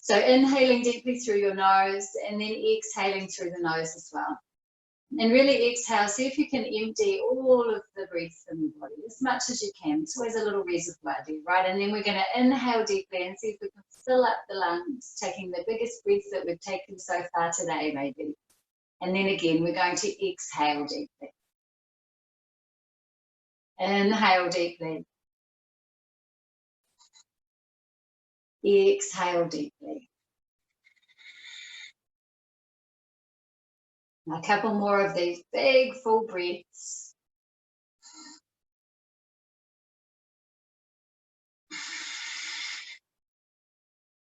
So inhaling deeply through your nose and then exhaling through the nose as well. And really exhale, see if you can empty all of the breath from your body as much as you can. It's always a little reservoir there, right? And then we're going to inhale deeply and see if we can fill up the lungs, taking the biggest breath that we've taken so far today, maybe. And then again, we're going to exhale deeply. Inhale deeply. Exhale deeply. A couple more of these big full breaths.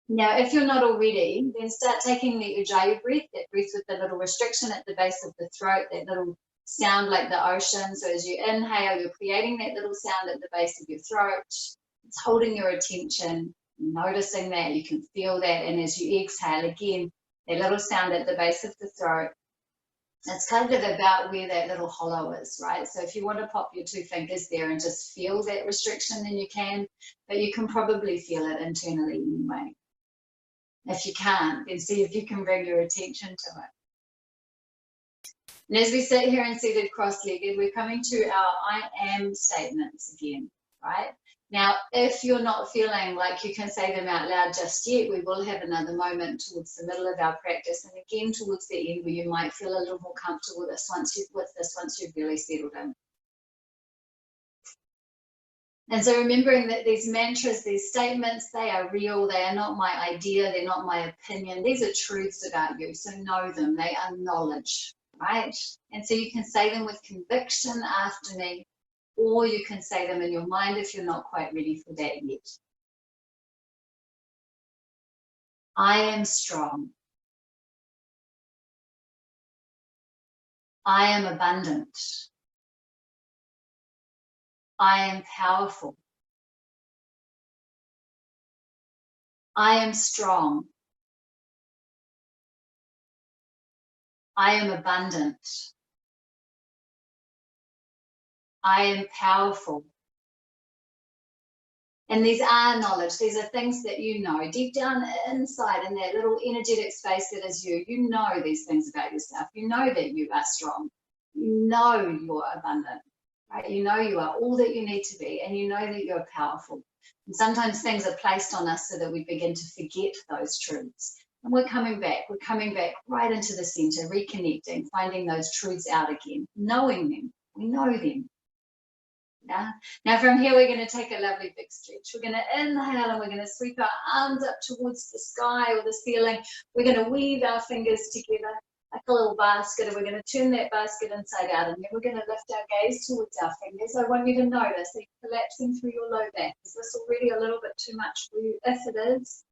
Now, if you're not already, then start taking the Ujjayi breath, that breath with the little restriction at the base of the throat, that little sound like the ocean. So as you inhale, you're creating that little sound at the base of your throat. It's holding your attention, noticing that, you can feel that. And as you exhale, again, that little sound at the base of the throat. It's kind of about where that little hollow is, right? So if you want to pop your 2 fingers there and just feel that restriction, then you can, but you can probably feel it internally anyway. If you can't, then see if you can bring your attention to it. And as we sit here and seated cross-legged, we're coming to our I am statements again, right? Now, if you're not feeling like you can say them out loud just yet, we will have another moment towards the middle of our practice, and again towards the end where you might feel a little more comfortable with this once you've really settled in. And so remembering that these mantras, these statements, they are real, they are not my idea, they're not my opinion, these are truths about you, so know them, they are knowledge, right? And so you can say them with conviction after me, or you can say them in your mind if you're not quite ready for that yet. I am strong. I am abundant. I am powerful. I am strong. I am abundant. I am powerful. And these are knowledge. These are things that you know deep down inside in that little energetic space that is you. You know these things about yourself. You know that you are strong. You know you're abundant, right? You know you are all that you need to be, and you know that you're powerful. And sometimes things are placed on us so that we begin to forget those truths. And we're coming back right into the center, reconnecting, finding those truths out again, knowing them. We know them. Yeah. Now from here, we're going to take a lovely big stretch. We're going to inhale and we're going to sweep our arms up towards the sky or the ceiling. We're going to weave our fingers together like a little basket, and we're going to turn that basket inside out, and then we're going to lift our gaze towards our fingers. I want you to notice that you're collapsing through your low back. Is this already a little bit too much for you? If it is,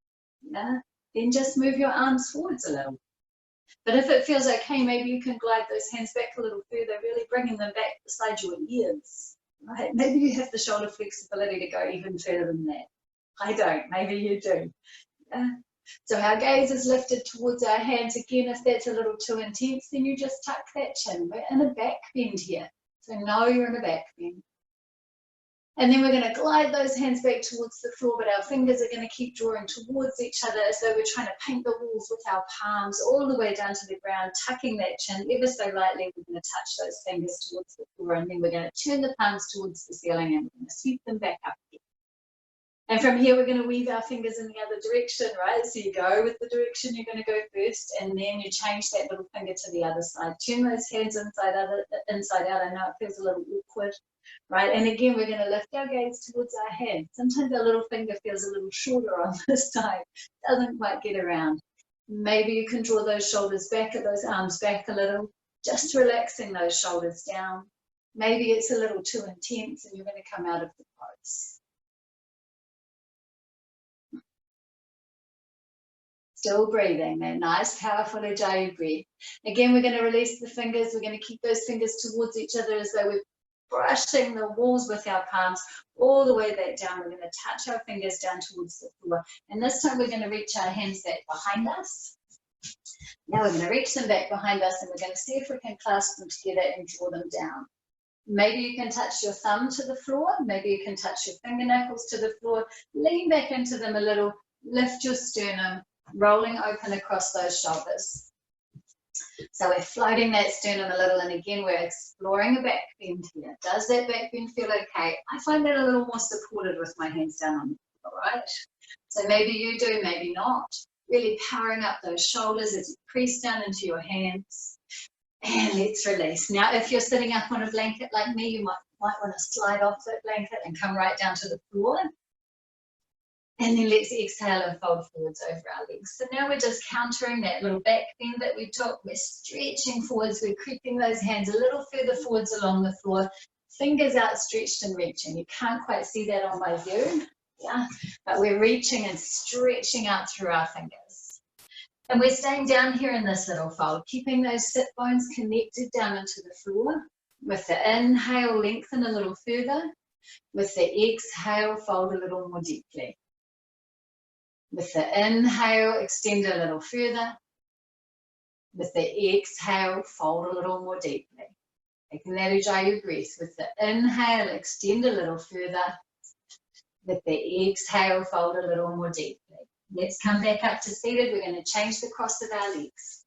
yeah, then just move your arms forwards a little. But if it feels okay, maybe you can glide those hands back a little further, really bringing them back beside your ears. Right? Maybe you have the shoulder flexibility to go even further than that. I don't, maybe you do. So our gaze is lifted towards our hands. Again, if that's a little too intense, then you just tuck that chin. We're in a back bend here. So know you're in a back bend. And then we're going to glide those hands back towards the floor, but our fingers are going to keep drawing towards each other as though we're trying to paint the walls with our palms all the way down to the ground, tucking that chin ever so lightly. We're going to touch those fingers towards the floor, and then we're going to turn the palms towards the ceiling, and we're going to sweep them back up again. And from here, we're going to weave our fingers in the other direction, right? So you go with the direction you're going to go first, and then you change that little finger to the other side. Turn those hands inside out. I know it feels a little awkward, right? And again, we're going to lift our gaze towards our hand. Sometimes our little finger feels a little shorter on this side, doesn't quite get around. Maybe you can draw those shoulders back, or those arms back a little, just relaxing those shoulders down. Maybe it's a little too intense, and you're going to come out of the pose. Still breathing, that nice, powerful Ujjayi breath. Again, we're going to release the fingers. We're going to keep those fingers towards each other as though we're brushing the walls with our palms all the way back down. We're going to touch our fingers down towards the floor. And this time we're going to reach our hands back behind us. Now we're going to reach them back behind us, and we're going to see if we can clasp them together and draw them down. Maybe you can touch your thumb to the floor. Maybe you can touch your fingernails to the floor. Lean back into them a little. Lift your sternum. rolling open across those shoulders. So we're floating that sternum a little, and again, we're exploring a back bend here. Does that back bend feel okay? I find that a little more supported with my hands down on the floor, right? So maybe you do, maybe not. Really powering up those shoulders as you press down into your hands. And let's release. Now, if you're sitting up on a blanket like me, you might want to slide off that blanket and come right down to the floor. And then let's exhale and fold forwards over our legs. So now we're just countering that little back bend that we took. We're stretching forwards. We're creeping those hands a little further forwards along the floor. Fingers outstretched and reaching. You can't quite see that on my view. Yeah, but we're reaching and stretching out through our fingers. And we're staying down here in this little fold, keeping those sit bones connected down into the floor. With the inhale, lengthen a little further. With the exhale, fold a little more deeply. With the inhale, extend a little further. With the exhale, fold a little more deeply. Taking that ujjayi your breath. With the inhale, extend a little further. With the exhale, fold a little more deeply. Let's come back up to seated. We're going to change the cross of our legs.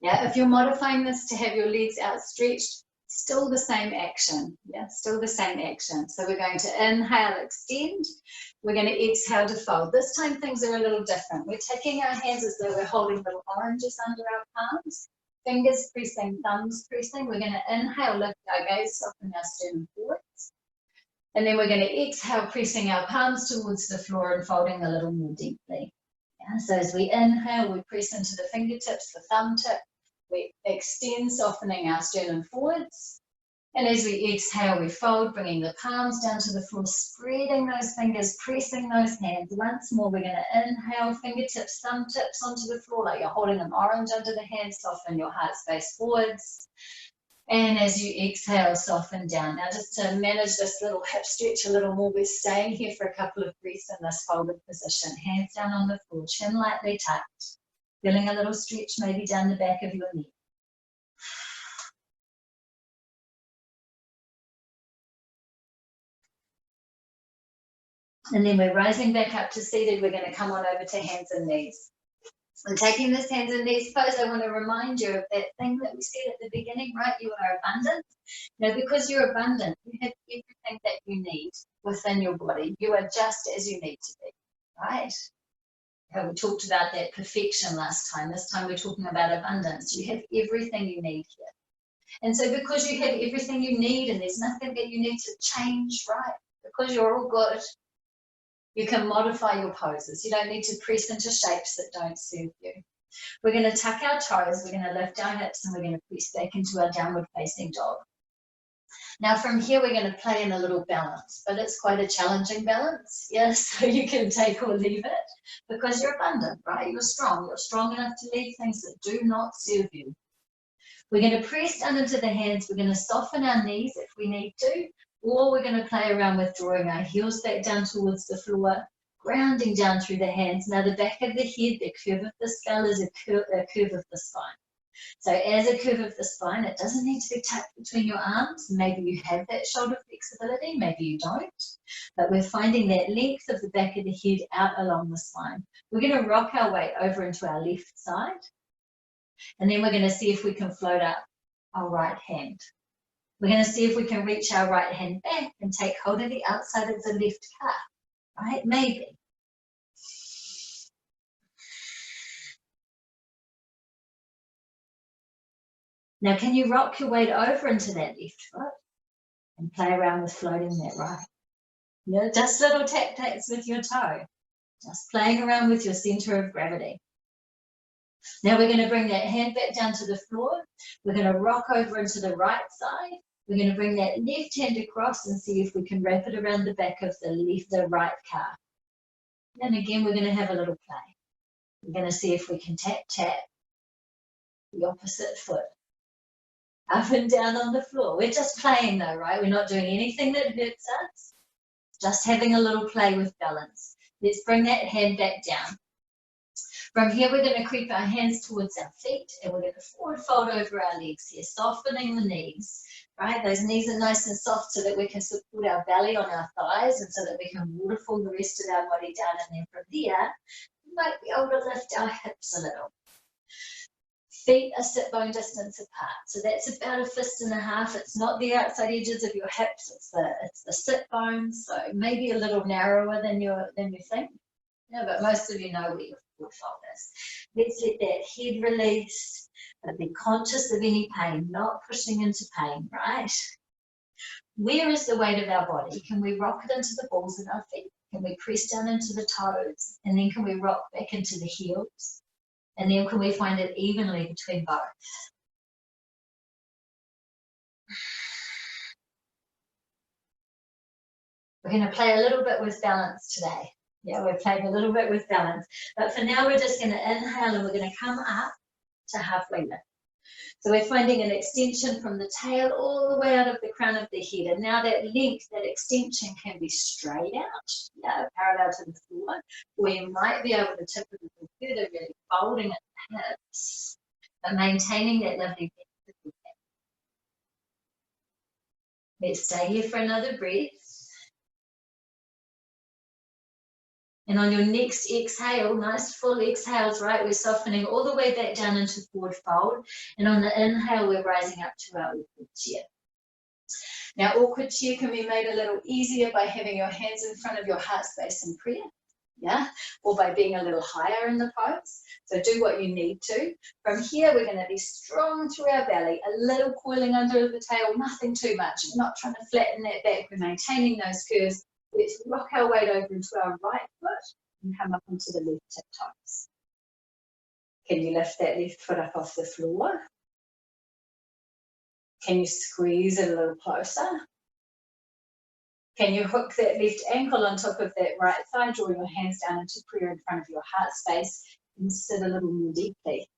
Now, if you're modifying this to have your legs outstretched, still the same action. Yeah, still the same action. So we're going to inhale, extend. We're going to exhale to fold. This time things are a little different. We're taking our hands as though we're holding little oranges under our palms. Fingers pressing, thumbs pressing. We're going to inhale, lift our gaze, soften our sternum forwards. And then we're going to exhale, pressing our palms towards the floor and folding a little more deeply. Yeah, so as we inhale, we press into the fingertips, the thumb tip. We extend, softening our sternum forwards. And as we exhale, we fold, bringing the palms down to the floor, spreading those fingers, pressing those hands. Once more, we're going to inhale, fingertips, thumb tips onto the floor like you're holding an orange under the hand. Soften your heart space forwards. And as you exhale, soften down. Now, just to manage this little hip stretch a little more, we're staying here for a couple of breaths in this folded position. Hands down on the floor, chin lightly tucked. Feeling a little stretch maybe down the back of your neck. And then we're rising back up to seated. We're going to come on over to hands and knees. And taking this hands and knees pose, I want to remind you of that thing that we said at the beginning, right? You are abundant. Now, because you're abundant, you have everything that you need within your body. You are just as you need to be, right? We talked about that perfection last time. This time we're talking about abundance. You have everything you need here. And so because you have everything you need and there's nothing that you need to change, right? Because you're all good, you can modify your poses. You don't need to press into shapes that don't serve you. We're going to tuck our toes, we're going to lift our hips, and we're going to press back into our downward facing dog. Now from here, we're going to play in a little balance, but it's quite a challenging balance. Yes, so you can take or leave it because you're abundant, right? You're strong enough to leave things that do not serve you. We're going to press down into the hands. We're going to soften our knees if we need to, or we're going to play around with drawing our heels back down towards the floor, grounding down through the hands. Now the back of the head, the curve of the skull is a curve of the spine. So as a curve of the spine, it doesn't need to be tucked between your arms. Maybe you have that shoulder flexibility, maybe you don't. But we're finding that length of the back of the head out along the spine. We're going to rock our weight over into our left side. And then we're going to see if we can float up our right hand. We're going to see if we can reach our right hand back and take hold of the outside of the left calf, right? Maybe. Now, can you rock your weight over into that left foot and play around with floating that right? Yeah, just little tap-taps with your toe, just playing around with your center of gravity. Now we're going to bring that hand back down to the floor. We're going to rock over into the right side. We're going to bring that left hand across and see if we can wrap it around the back of the right calf. And again, we're going to have a little play. We're going to see if we can tap the opposite foot. Up and down on the floor. We're just playing though, right? We're not doing anything that hurts us. Just having a little play with balance. Let's bring that hand back down. From here, we're going to creep our hands towards our feet and we're going to forward fold over our legs here, softening the knees, right? Those knees are nice and soft so that we can support our belly on our thighs and so that we can waterfall the rest of our body down. And then from there, might be able to lift our hips a little. Feet are sit bone distance apart. So that's about a fist and a half. It's not the outside edges of your hips, it's the sit bones. So maybe a little narrower than you think. Yeah, but most of you know where your foot fold is. Let's let that head release, but be conscious of any pain, not pushing into pain, right? Where is the weight of our body? Can we rock it into the balls of our feet? Can we press down into the toes? And then can we rock back into the heels? And then can we find it evenly between both? We're going to play a little bit with balance today. Yeah, we're playing a little bit with balance. But for now, we're just going to inhale and we're going to come up to halfway lift. So we're finding an extension from the tail all the way out of the crown of the head. And now that length, that extension can be straight out, yeah, parallel to the floor. Or you might be able to tip it a little further, really folding at the hips, but maintaining that lovely length. Let's stay here for another breath. And on your next exhale, nice full exhales, right? We're softening all the way back down into forward fold. And on the inhale, we're rising up to our awkward chair. Now, awkward chair can be made a little easier by having your hands in front of your heart space in prayer, yeah? Or by being a little higher in the pose. So do what you need to. From here, we're going to be strong through our belly, a little coiling under the tail, nothing too much. We're not trying to flatten that back. We're maintaining those curves. Let's rock our weight over into our right foot and come up onto the left tip toes. Can you lift that left foot up off the floor? Can you squeeze it a little closer? Can you hook that left ankle on top of that right thigh, draw your hands down into prayer in front of your heart space and sit a little more deeply?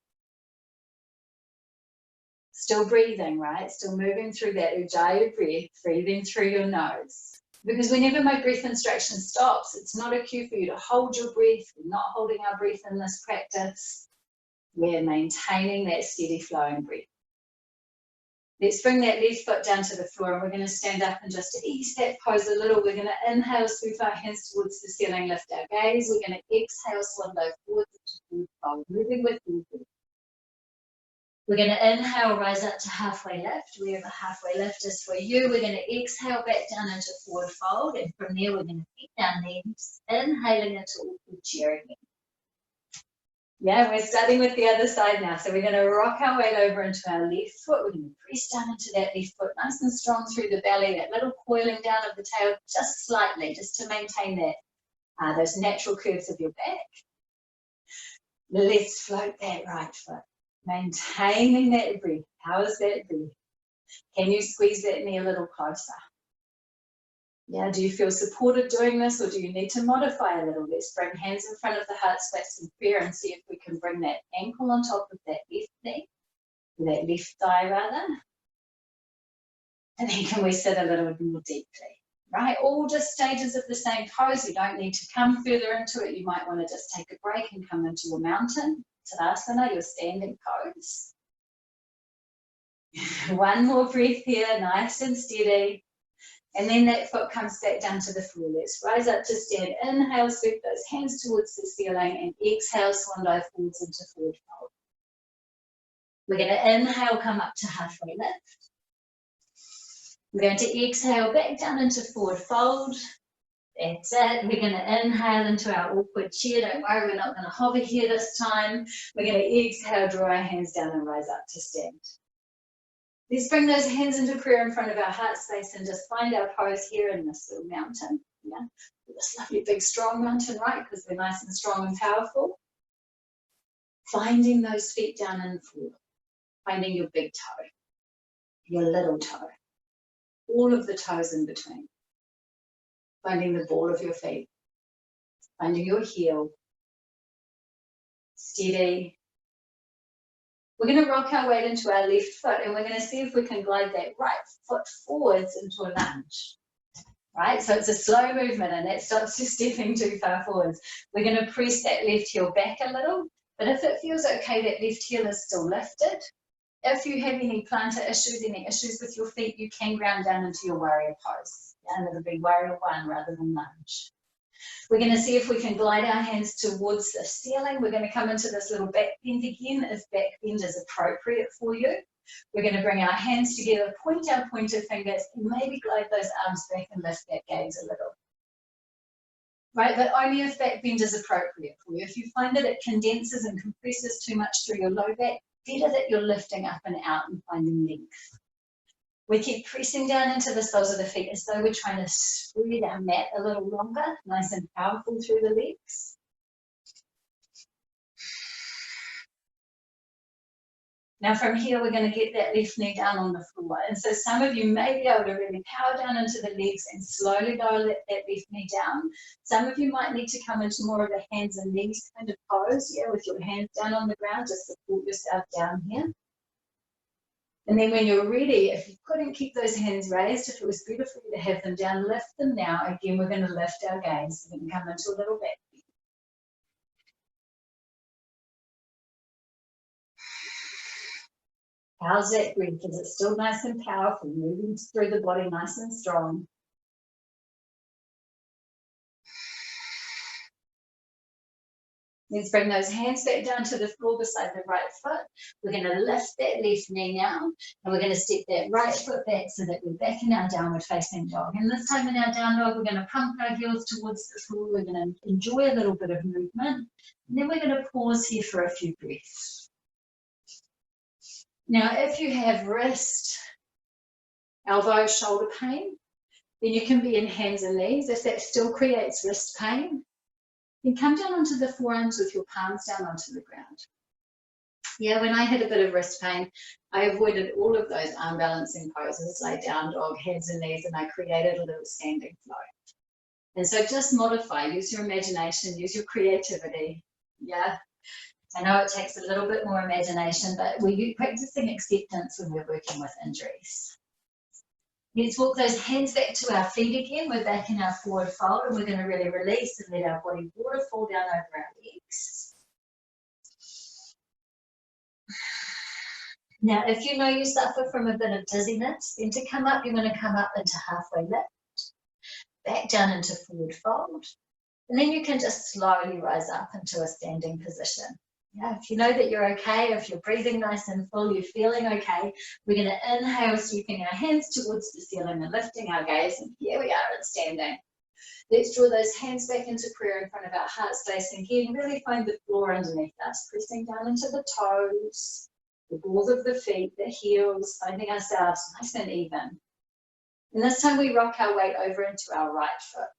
Still breathing, right? Still moving through that ujjayi breath, breathing through your nose. Because whenever my breath instruction stops, it's not a cue for you to hold your breath. We're not holding our breath in this practice. We're maintaining that steady flowing breath. Let's bring that left foot down to the floor and we're going to stand up and just ease that pose a little. We're going to inhale, sweep our hands towards the ceiling, lift our gaze. We're going to exhale, swallow forward into forward fold, moving with your breath. We're going to inhale, rise up to halfway lift. Wherever halfway lift is for you, we're going to exhale back down into forward fold. And from there, we're going to keep down knees, inhaling into awkward chair again. Yeah, we're starting with the other side now. So we're going to rock our weight over into our left foot. We're going to press down into that left foot, nice and strong through the belly, that little coiling down of the tail, just slightly, just to maintain that, those natural curves of your back. Let's float that right foot. Maintaining that breath. How is that breath? Can you squeeze that knee a little closer? Yeah, do you feel supported doing this or do you need to modify a little? Let's bring hands in front of the heart space in prayer and see if we can bring that ankle on top of that left knee, that left thigh rather. And then can we sit a little more deeply, right? All just stages of the same pose. You don't need to come further into it. You might want to just take a break and come into your mountain. Tadasana, your standing pose. One more breath here, nice and steady. And then that foot comes back down to the floor. Let's rise up to stand. Inhale, sweep those hands towards the ceiling and exhale, swan dive forwards into forward fold. We're going to inhale, come up to halfway lift. We're going to exhale back down into forward fold. That's it. We're going to inhale into our awkward chair. Don't worry, we're not going to hover here this time. We're going to exhale, draw our hands down and rise up to stand. Let's bring those hands into prayer in front of our heart space and just find our pose here in this little mountain. Yeah, this lovely big strong mountain, right? Because we're nice and strong and powerful. Finding those feet down and forward. Finding your big toe, your little toe, all of the toes in between. Finding the ball of your feet, finding your heel, steady. We're going to rock our weight into our left foot and we're going to see if we can glide that right foot forwards into a lunge, right? So it's a slow movement and that stops you stepping too far forwards. We're going to press that left heel back a little, but if it feels okay, that left heel is still lifted. If you have any plantar issues, any issues with your feet, you can ground down into your warrior pose. Yeah, and it'll be warrior one rather than lunge. We're going to see if we can glide our hands towards the ceiling. We're going to come into this little back bend again, if back bend is appropriate for you. We're going to bring our hands together, point our pointer fingers, and maybe glide those arms back and lift that gaze a little. Right, but only if back bend is appropriate for you. If you find that it condenses and compresses too much through your low back, better that you're lifting up and out and finding length. We keep pressing down into the soles of the feet as though we're trying to spread our mat a little longer, nice and powerful through the legs. Now from here, we're going to get that left knee down on the floor. And so some of you may be able to really power down into the legs and slowly lower that left knee down. Some of you might need to come into more of a hands and knees kind of pose, yeah, with your hands down on the ground to support yourself down here. And then when you're ready, if you couldn't keep those hands raised, if it was better for you to have them down, lift them now. Again, we're going to lift our gaze. We're going to come into a little back bend. How's that breath? Is it still nice and powerful? Moving through the body nice and strong. Let's bring those hands back down to the floor beside the right foot. We're going to lift that left knee now, and we're going to step that right foot back so that we're back in our downward facing dog. And this time in our down dog, we're going to pump our heels towards the floor. We're going to enjoy a little bit of movement. And then we're going to pause here for a few breaths. Now, if you have wrist, elbow, shoulder pain, then you can be in hands and knees. If that still creates wrist pain, then come down onto the forearms with your palms down onto the ground. Yeah, when I had a bit of wrist pain, I avoided all of those arm balancing poses, like down dog, hands and knees, and I created a little standing flow. And so just modify, use your imagination, use your creativity. Yeah, I know it takes a little bit more imagination, but we're practicing acceptance when we're working with injuries. Let's walk those hands back to our feet again. We're back in our forward fold, and we're going to really release and let our body waterfall down over our legs. Now, if you know you suffer from a bit of dizziness, then to come up, you're going to come up into halfway lift, back down into forward fold, and then you can just slowly rise up into a standing position. Yeah, if you know that you're okay, if you're breathing nice and full, you're feeling okay, we're going to inhale, sweeping our hands towards the ceiling and lifting our gaze, and here we are in standing. Let's draw those hands back into prayer in front of our heart space, and again, really find the floor underneath us, pressing down into the toes, the balls of the feet, the heels, finding ourselves nice and even. And this time we rock our weight over into our right foot.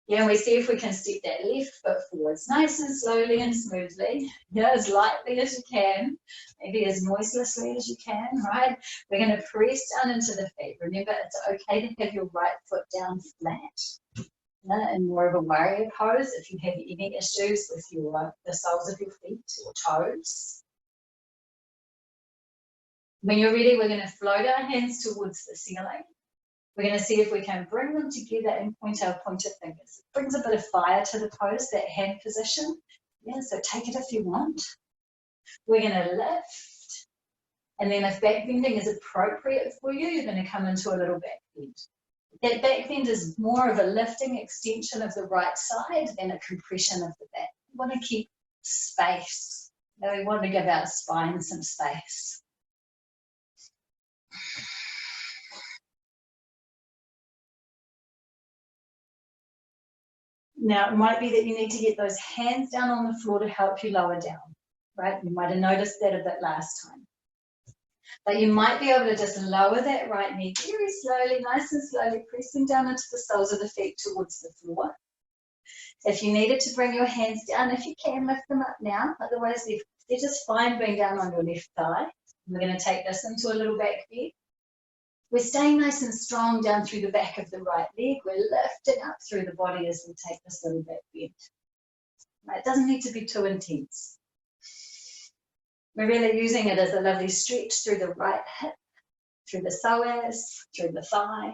Yeah, and we see if we can step that left foot forwards, nice and slowly and smoothly, yeah, as lightly as you can, maybe as noiselessly as you can, right? We're going to press down into the feet. Remember, it's okay to have your right foot down flat, yeah, in more of a warrior pose if you have any issues with the soles of your feet or toes. When you're ready, we're going to float our hands towards the ceiling. We're going to see if we can bring them together and point our pointer fingers. It brings a bit of fire to the pose, that hand position. Yeah, so take it if you want. We're going to lift. And then if back bending is appropriate for you, you're going to come into a little back bend. That back bend is more of a lifting extension of the right side than a compression of the back. We want to keep space. We want to give our spine some space. Now, it might be that you need to get those hands down on the floor to help you lower down, right? You might have noticed that a bit last time. But you might be able to just lower that right knee very slowly, nice and slowly, pressing down into the soles of the feet towards the floor. If you needed to bring your hands down, if you can, lift them up now. Otherwise, they're just fine being down on your left thigh. We're going to take this into a little back bend. We're staying nice and strong down through the back of the right leg. We're lifting up through the body as we take this little back bend. Right, it doesn't need to be too intense. We're really using it as a lovely stretch through the right hip, through the psoas, through the thigh.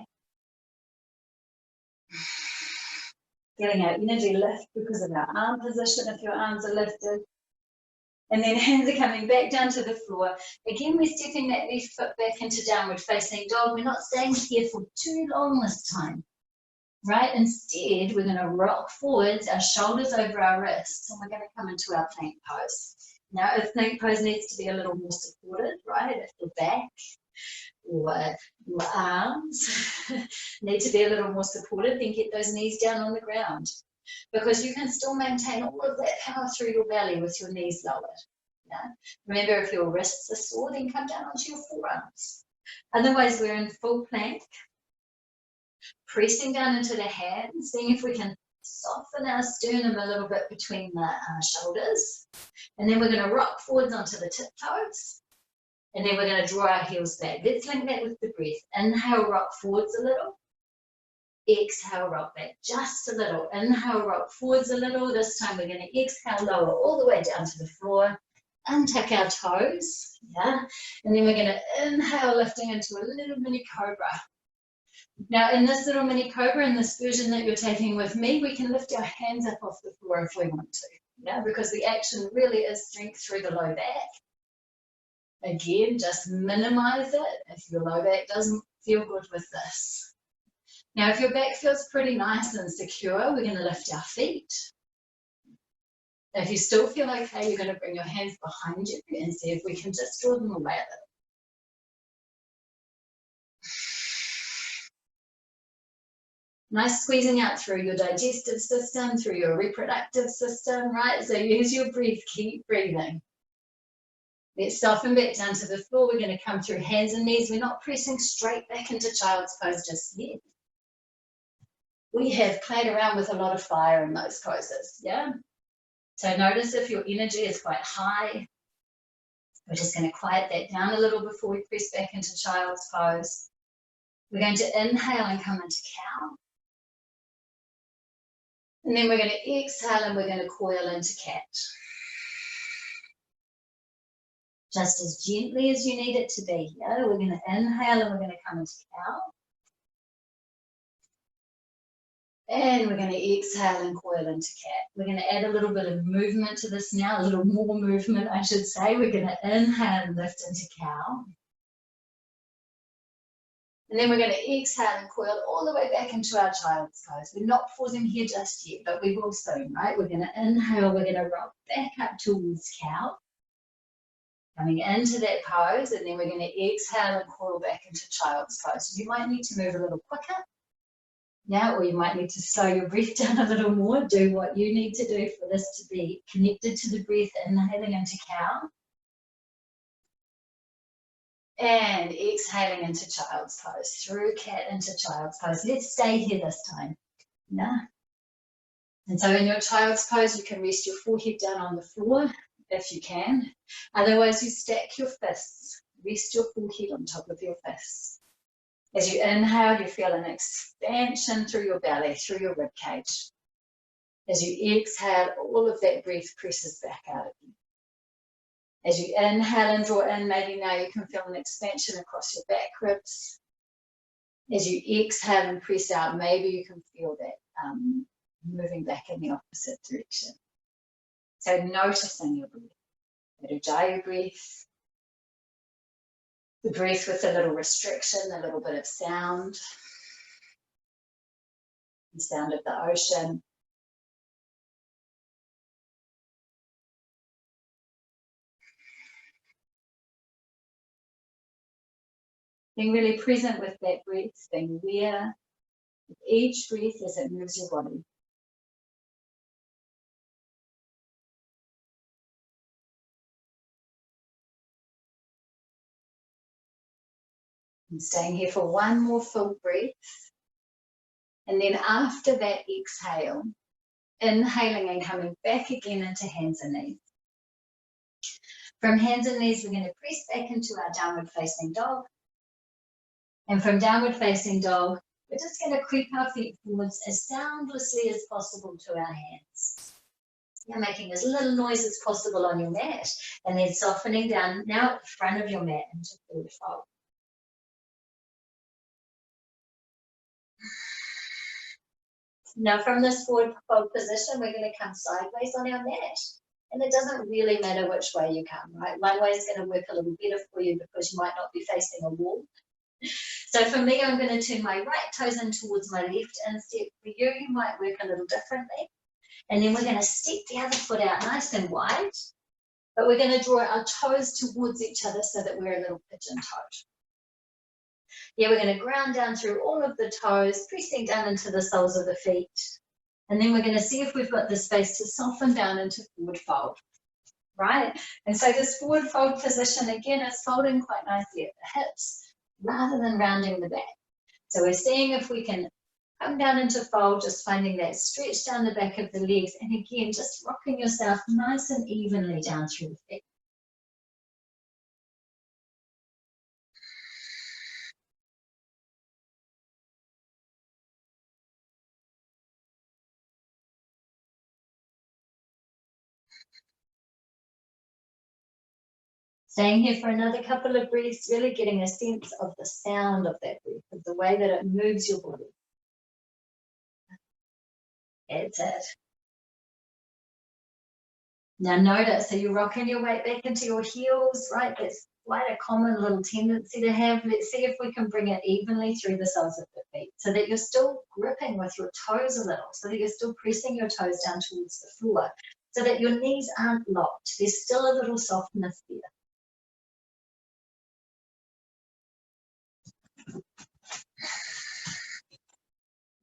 Feeling our energy lift because of our arm position if your arms are lifted. And then hands are coming back down to the floor. Again, we're stepping that left foot back into downward facing dog. We're not staying here for too long this time. right? Instead, we're going to rock forwards, our shoulders over our wrists, and we're going to come into our plank pose. Now, if plank pose needs to be a little more supported, right? If your back or your arms need to be a little more supported, then get those knees down on the ground, because you can still maintain all of that power through your belly with your knees lowered. Yeah? Remember, if your wrists are sore, then come down onto your forearms. Otherwise, we're in full plank, pressing down into the hands, seeing if we can soften our sternum a little bit between the shoulders. And then we're going to rock forwards onto the tiptoes. And then we're going to draw our heels back. Let's link that with the breath. Inhale, rock forwards a little. Exhale, rock back just a little. Inhale, rock forwards a little. This time we're going to exhale, lower all the way down to the floor. Untuck our toes. Yeah. And then we're going to inhale, lifting into a little mini cobra. Now, in this little mini cobra, in this version that you're taking with me, we can lift our hands up off the floor if we want to. Yeah, because the action really is strength through the low back. Again, just minimize it if your low back doesn't feel good with this. Now, if your back feels pretty nice and secure, we're going to lift our feet. If you still feel okay, you're going to bring your hands behind you and see if we can just draw them away a little. Nice squeezing out through your digestive system, through your reproductive system, right? So use your breath, keep breathing. Let's soften back down to the floor. We're going to come through hands and knees. We're not pressing straight back into child's pose just yet. We have played around with a lot of fire in those poses, yeah? So notice if your energy is quite high. We're just going to quiet that down a little before we press back into child's pose. We're going to inhale and come into cow. And then we're going to exhale and we're going to coil into cat. Just as gently as you need it to be here. We're going to inhale and we're going to come into cow. And we're going to exhale and coil into cat. We're going to add a little bit of movement to this now, a little more movement, I should say. We're going to inhale and lift into cow. And then we're going to exhale and coil all the way back into our child's pose. We're not pausing here just yet, but we will soon, right? We're going to inhale, we're going to rock back up towards cow. Coming into that pose, and then we're going to exhale and coil back into child's pose. So you might need to move a little quicker. Yeah, or you might need to slow your breath down a little more. Do what you need to do for this to be connected to the breath, inhaling into cow. And exhaling into child's pose, through cat into child's pose. Let's stay here this time. Yeah. And so in your child's pose, you can rest your forehead down on the floor if you can. Otherwise, you stack your fists. Rest your forehead on top of your fists. As you inhale, you feel an expansion through your belly, through your rib cage. As you exhale, all of that breath presses back out of you. As you inhale and draw in, maybe now you can feel an expansion across your back ribs. As you exhale and press out, maybe you can feel that moving back in the opposite direction. So noticing your breath, the Ujjayi breath, the breath with a little restriction, a little bit of sound, the sound of the ocean. Being really present with that breath, being aware of each breath as it moves your body. And staying here for one more full breath. And then after that exhale, inhaling and coming back again into hands and knees. From hands and knees, we're going to press back into our downward facing dog. And from downward facing dog, we're just going to creep our feet forwards as soundlessly as possible to our hands. You're making as little noise as possible on your mat, and then softening down now at the front of your mat into forward fold. Now from this forward fold position, we're going to come sideways on our mat. And it doesn't really matter which way you come, right? One way is going to work a little better for you because you might not be facing a wall. So for me, I'm going to turn my right toes in towards my left instep. For you, you might work a little differently. And then we're going to step the other foot out nice and wide. But we're going to draw our toes towards each other so that we're a little pigeon-toed. Yeah, we're going to ground down through all of the toes, pressing down into the soles of the feet. And then we're going to see if we've got the space to soften down into forward fold. Right? And so this forward fold position, again, is folding quite nicely at the hips rather than rounding the back. So we're seeing if we can come down into fold, just finding that stretch down the back of the legs, and again, just rocking yourself nice and evenly down through the feet. Staying here for another couple of breaths, really getting a sense of the sound of that breath, of the way that it moves your body. That's it. Now notice, so you're rocking your weight back into your heels, right? That's quite a common little tendency to have. Let's see if we can bring it evenly through the soles of the feet so that you're still gripping with your toes a little, so that you're still pressing your toes down towards the floor, so that your knees aren't locked. There's still a little softness there.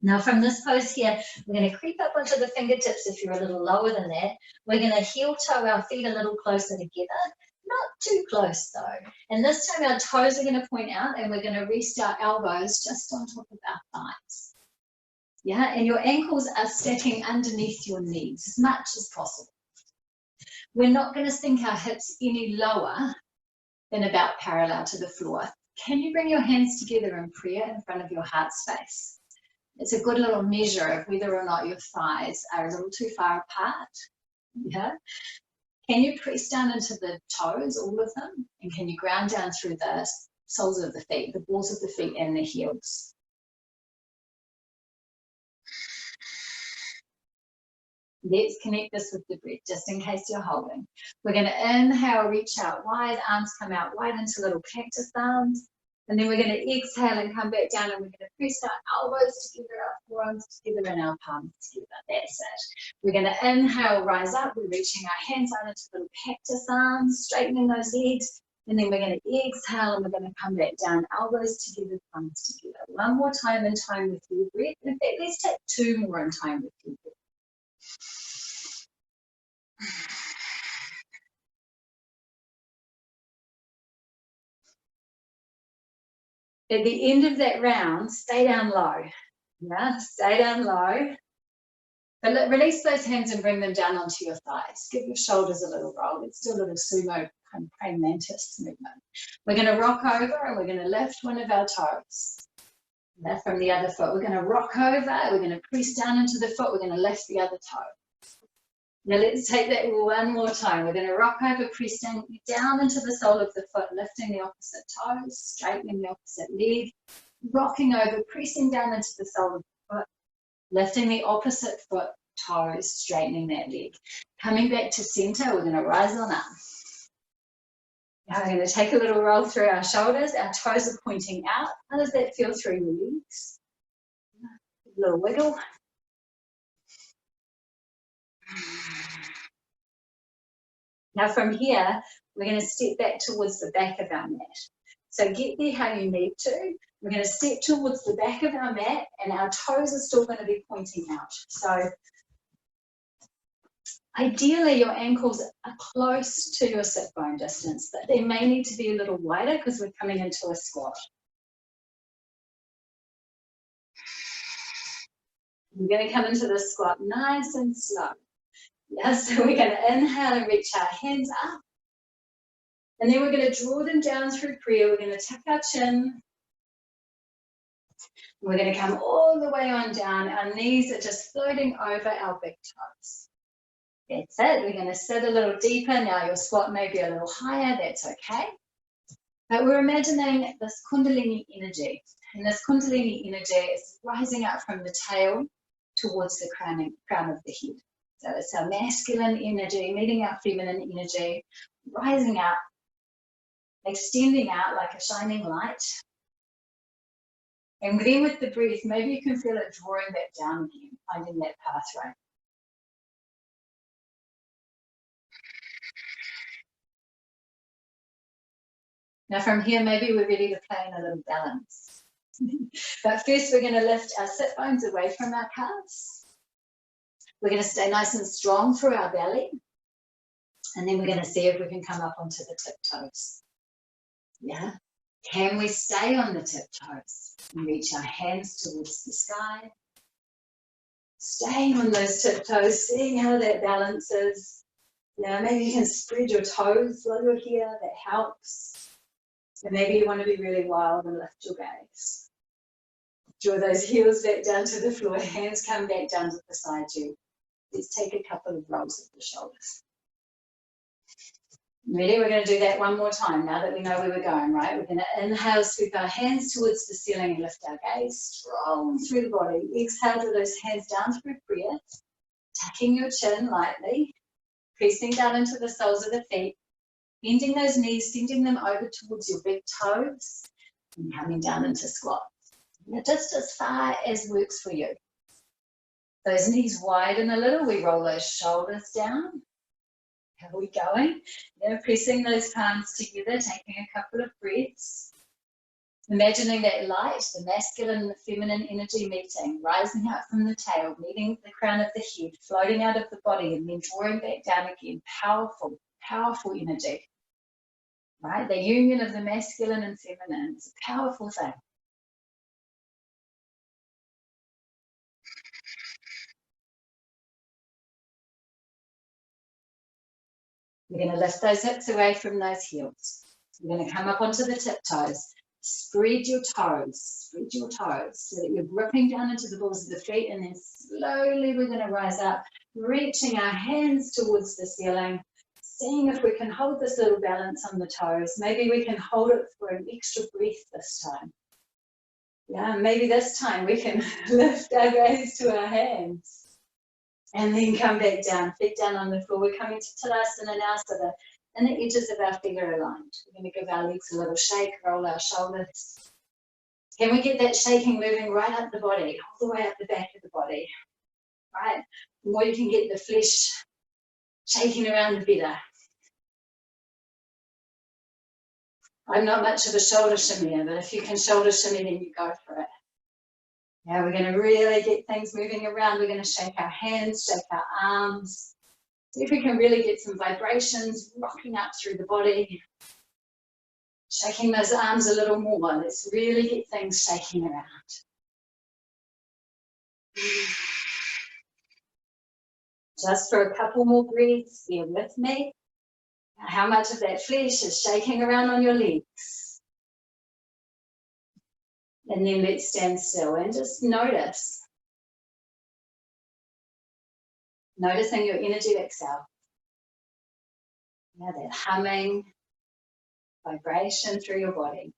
Now from this pose here, we're going to creep up onto the fingertips if you're a little lower than that. We're going to heel toe our feet a little closer together, not too close though. And this time our toes are going to point out and we're going to rest our elbows just on top of our thighs. Yeah, and your ankles are sitting underneath your knees as much as possible. We're not going to sink our hips any lower than about parallel to the floor. Can you bring your hands together in prayer in front of your heart space? It's a good little measure of whether or not your thighs are a little too far apart. Yeah. Can you press down into the toes, all of them? And can you ground down through the soles of the feet, the balls of the feet and the heels? Let's connect this with the breath, just in case you're holding. We're going to inhale, reach out wide, arms come out wide into little cactus arms. And then we're going to exhale and come back down, and we're going to press our elbows together, our forearms together, and our palms together. That's it. We're going to inhale, rise up. We're reaching our hands out into little cactus arms, straightening those legs. And then we're going to exhale, and we're going to come back down, elbows together, palms together. One more time in time with your breath. In fact, let's take two more in time with your breath. At the end of that round, stay down low. Yeah, stay down low. But release those hands and bring them down onto your thighs. Give your shoulders a little roll. Let's do a little sumo kind of praying mantis movement. We're going to rock over and we're going to lift one of our toes. From the other foot. We're going to rock over. We're going to press down into the foot. We're going to lift the other toe. Now let's take that one more time. We're going to rock over, press down into the sole of the foot, lifting the opposite toes, straightening the opposite leg, rocking over, pressing down into the sole of the foot, lifting the opposite foot, toes, straightening that leg. Coming back to center, we're going to rise on up. Now we're going to take a little roll through our shoulders. Our toes are pointing out. How does that feel through your legs? A little wiggle. Now from here, we're going to step back towards the back of our mat. So get there how you need to. We're going to step towards the back of our mat and our toes are still going to be pointing out. So ideally your ankles are close to your sit bone distance, but they may need to be a little wider because we're coming into a squat. We're going to come into the squat nice and slow. Yeah, so we're going to inhale and reach our hands up. And then we're going to draw them down through prayer. We're going to tuck our chin. We're going to come all the way on down. Our knees are just floating over our big toes. That's it. We're going to sit a little deeper. Now your squat may be a little higher. That's okay. But we're imagining this Kundalini energy. And this Kundalini energy is rising up from the tail towards the crown of the head. So it's our masculine energy, meeting our feminine energy, rising up, extending out like a shining light. And then with the breath, maybe you can feel it drawing back down again, finding that pathway. Now from here, maybe we're ready to play in a little balance. But first we're going to lift our sit bones away from our calves. We're going to stay nice and strong through our belly. And then we're going to see if we can come up onto the tiptoes. Yeah. Can we stay on the tiptoes and reach our hands towards the sky? Staying on those tiptoes, seeing how that balances. Yeah, maybe you can spread your toes while you're here. That helps. And maybe you want to be really wild and lift your gaze. Draw those heels back down to the floor. Hands come back down to beside you. Let's take a couple of rolls of the shoulders. Ready? We're going to do that one more time now that we know where we're going, right? We're going to inhale, sweep our hands towards the ceiling and lift our gaze strong through the body. Exhale, draw those hands down through breath, tucking your chin lightly, pressing down into the soles of the feet, bending those knees, sending them over towards your big toes, and coming down into squat. Now, just as far as works for you. Those knees widen a little, we roll those shoulders down. How are we going? Now pressing those palms together, taking a couple of breaths. Imagining that light, the masculine and the feminine energy meeting, rising up from the tail, meeting the crown of the head, floating out of the body and then drawing back down again. Powerful, powerful energy. Right? The union of the masculine and feminine is a powerful thing. We're going to lift those hips away from those heels. We're going to come up onto the tiptoes. Spread your toes so that you're gripping down into the balls of the feet, and then slowly we're going to rise up, reaching our hands towards the ceiling, seeing if we can hold this little balance on the toes. Maybe we can hold it for an extra breath this time. Yeah, maybe this time we can lift our gaze to our hands. And then come back down, feet down on the floor. We're coming to Tadasana now, so the inner edges of our feet are aligned. We're going to give our legs a little shake, roll our shoulders. Can we get that shaking moving right up the body, all the way up the back of the body? Right? The more you can get the flesh shaking around, the better. I'm not much of a shoulder shimmier, but if you can shoulder shimmy, then you go for it. Yeah, we're going to really get things moving around. We're going to shake our hands, shake our arms. See if we can really get some vibrations rocking up through the body. Shaking those arms a little more. Let's really get things shaking around. Just for a couple more breaths, bear with me. How much of that flesh is shaking around on your legs? And then let's stand still and just notice. Noticing your energy exhale. Yeah, that humming vibration through your body.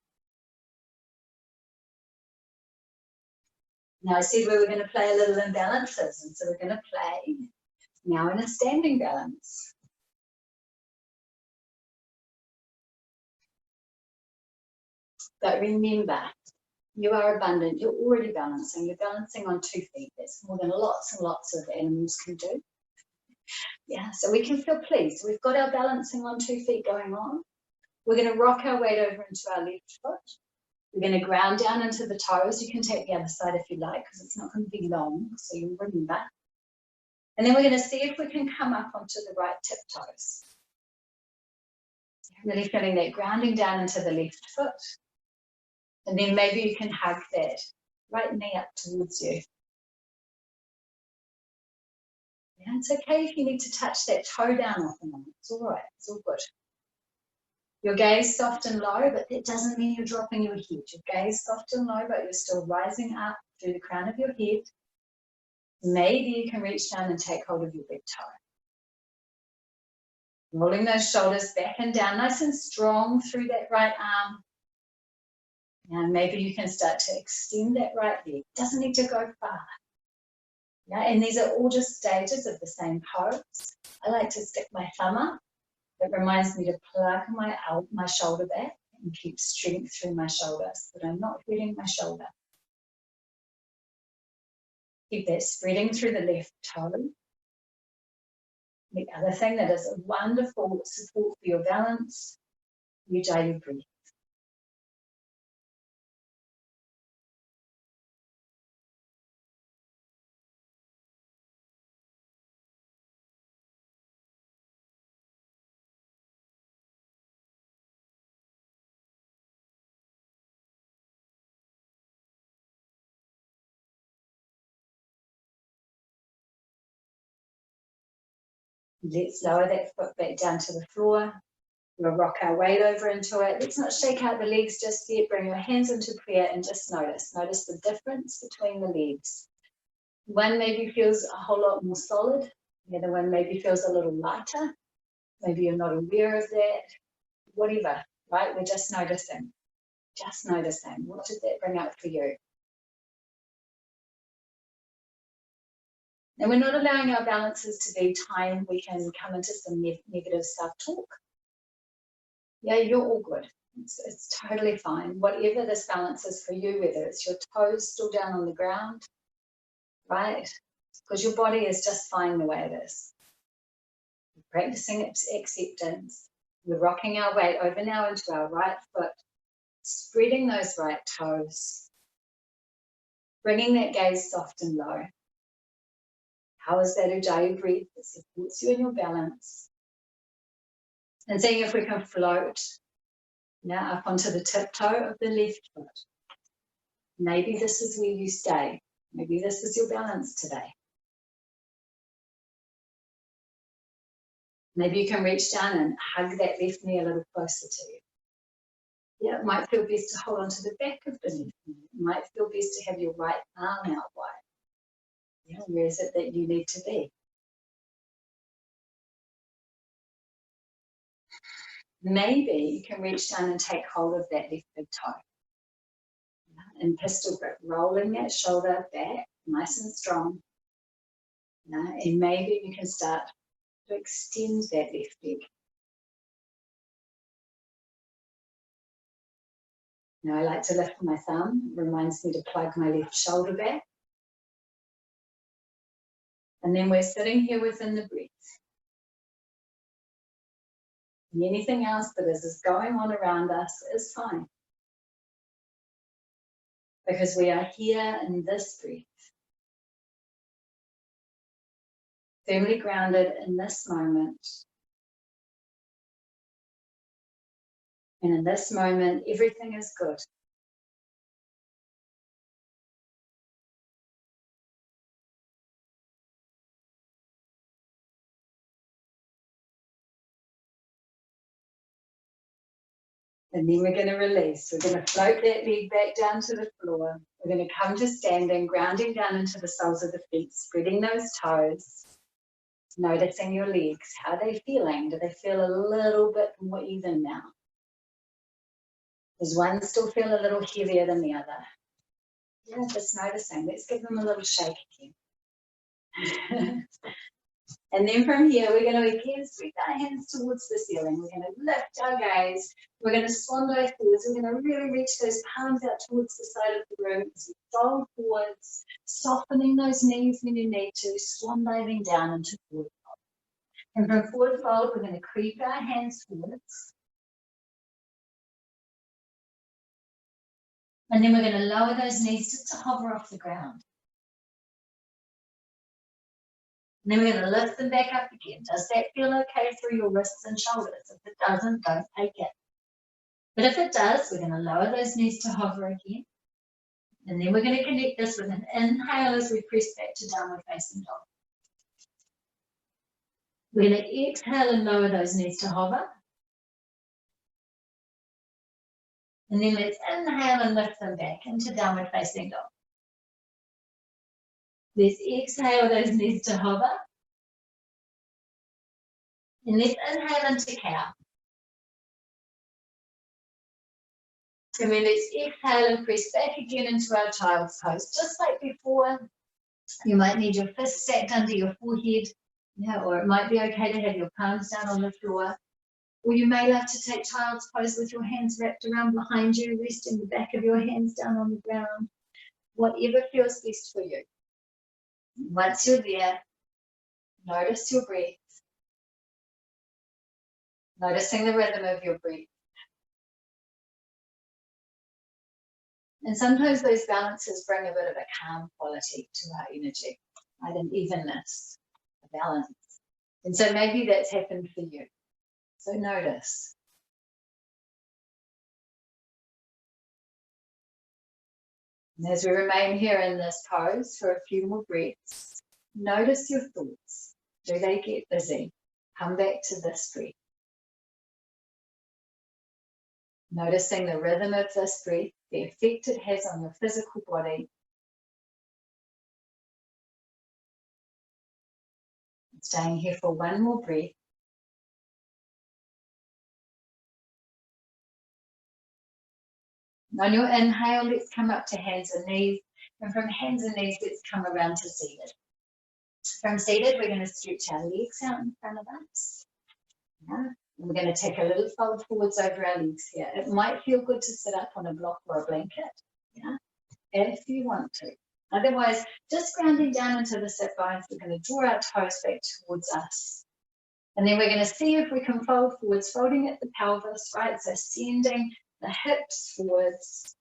Now I said we were going to play a little imbalances, and so we're going to play now in a standing balance. But remember, you are abundant, you're already balancing. You're balancing on 2 feet. That's more than lots and lots of animals can do. Yeah, so we can feel pleased. We've got our balancing on 2 feet going on. We're going to rock our weight over into our left foot. We're going to ground down into the toes. You can take the other side if you like, because it's not going to be long, so you'll remember. And then we're going to see if we can come up onto the right tiptoes. Really feeling that grounding down into the left foot. And then maybe you can hug that right knee up towards you. Yeah, it's okay if you need to touch that toe down off and on. It's all right. It's all good. Your gaze soft and low, but that doesn't mean you're dropping your head. Your gaze soft and low, but you're still rising up through the crown of your head. Maybe you can reach down and take hold of your big toe. Rolling those shoulders back and down, nice and strong through that right arm. And maybe you can start to extend that right leg. Doesn't need to go far. Yeah, and these are all just stages of the same pose. I like to stick my thumb up. It reminds me to plug my shoulder back and keep strength through my shoulder so that I'm not hurting my shoulder. Keep that spreading through the left toe. The other thing that is a wonderful support for your balance, your daily breath. Let's lower that foot back down to the floor. We'll rock our weight over into it. Let's not shake out the legs just yet. Bring your hands into prayer and just notice. Notice the difference between the legs. One maybe feels a whole lot more solid. The other one maybe feels a little lighter. Maybe you're not aware of that. Whatever, right? We're just noticing. Just noticing. What did that bring up for you? And we're not allowing our balances to be time we can come into some negative self-talk. Yeah, you're all good. It's totally fine. Whatever this balance is for you, whether it's your toes still down on the ground, right? Because your body is just fine the way it is. We're practicing acceptance. We're rocking our weight over now into our right foot, spreading those right toes, bringing that gaze soft and low. How is that Ujjayi breath that supports you in your balance? And seeing if we can float now up onto the tiptoe of the left foot. Maybe this is where you stay. Maybe this is your balance today. Maybe you can reach down and hug that left knee a little closer to you. Yeah, it might feel best to hold onto the back of the left knee. It might feel best to have your right arm out wide. Yeah, where is it that you need to be? Maybe you can reach down and take hold of that left big toe. And pistol grip, rolling that shoulder back, nice and strong. And maybe you can start to extend that left leg. Now I like to lift my thumb. It reminds me to plug my left shoulder back. And then we're sitting here within the breath. And anything else that is going on around us is fine. Because we are here in this breath. Firmly grounded in this moment. And in this moment, everything is good. And then we're going to release. We're going to float that leg back down to the floor. We're going to come to standing, grounding down into the soles of the feet, spreading those toes. Noticing your legs. How are they feeling? Do they feel a little bit more even now? Does one still feel a little heavier than the other? Yeah, just noticing. Let's give them a little shake again. And then from here, we're going to again sweep our hands towards the ceiling. We're going to lift our gaze. We're going to swan dive forwards. We're going to really reach those palms out towards the side of the room as we fold forwards, softening those knees when you need to, swan diving down into forward fold. And from forward fold, we're going to creep our hands forwards. And then we're going to lower those knees just to hover off the ground. And then we're going to lift them back up again. Does that feel okay through your wrists and shoulders? If it doesn't, don't take it. But if it does, we're going to lower those knees to hover again. And then we're going to connect this with an inhale as we press back to downward facing dog. We're going to exhale and lower those knees to hover. And then let's inhale and lift them back into downward facing dog. Let's exhale those knees to hover. And let's inhale into cow. And then let's exhale and press back again into our child's pose. Just like before, you might need your fists stacked under your forehead, or it might be okay to have your palms down on the floor. Or you may love to take child's pose with your hands wrapped around behind you, resting the back of your hands down on the ground. Whatever feels best for you. Once you're there, notice your breath. Noticing the rhythm of your breath. And sometimes those balances bring a bit of a calm quality to our energy, right? An evenness, a balance. And so maybe that's happened for you. So notice. And as we remain here in this pose for a few more breaths, notice your thoughts. Do they get busy? Come back to this breath. Noticing the rhythm of this breath, the effect it has on your physical body. Staying here for one more breath. On your inhale, let's come up to hands and knees. And from hands and knees, let's come around to seated. From seated, we're going to stretch our legs out in front of us. Yeah. And we're going to take a little fold forwards over our legs here. It might feel good to sit up on a block or a blanket, yeah, if you want to. Otherwise, just grounding down into the sit bones, we're going to draw our toes back towards us. And then we're going to see if we can fold forwards, folding at the pelvis, right? So sending the hips forwards.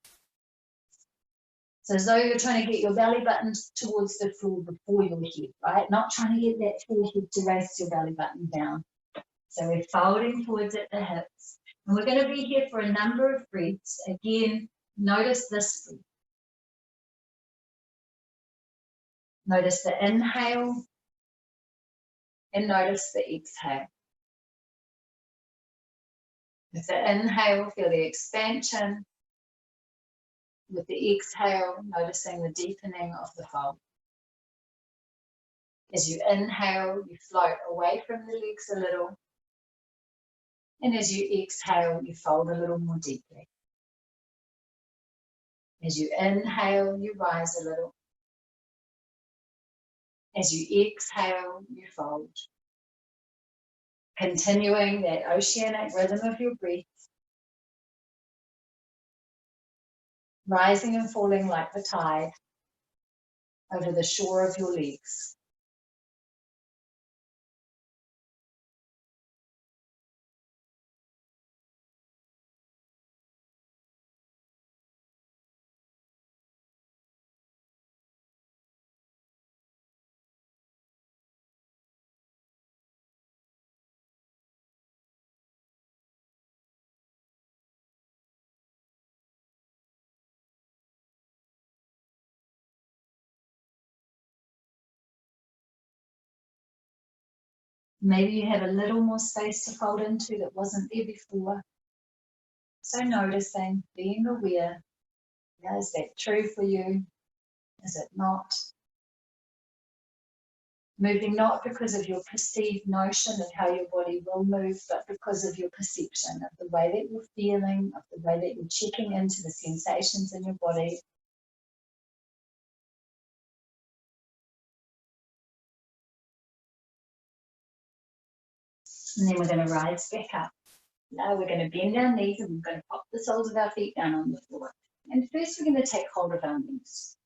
So as though you're trying to get your belly button towards the floor before your head, right? Not trying to get that forehead to raise your belly button down. So we're folding forwards at the hips. And we're going to be here for a number of breaths. Again, notice this breath. Notice the inhale and notice the exhale. With the inhale, feel the expansion. With the exhale, noticing the deepening of the fold. As you inhale, you float away from the legs a little. And as you exhale, you fold a little more deeply. As you inhale, you rise a little. As you exhale, you fold. Continuing that oceanic rhythm of your breath. Rising and falling like the tide over the shore of your legs. Maybe you have a little more space to fold into that wasn't there before. So noticing, being aware, yeah, is that true for you? Is it not? Moving not because of your perceived notion of how your body will move, but because of your perception of the way that you're feeling, of the way that you're checking into the sensations in your body. And then we're going to rise back up. Now we're going to bend our knees and we're going to pop the soles of our feet down on the floor. And first we're going to take hold of our knees.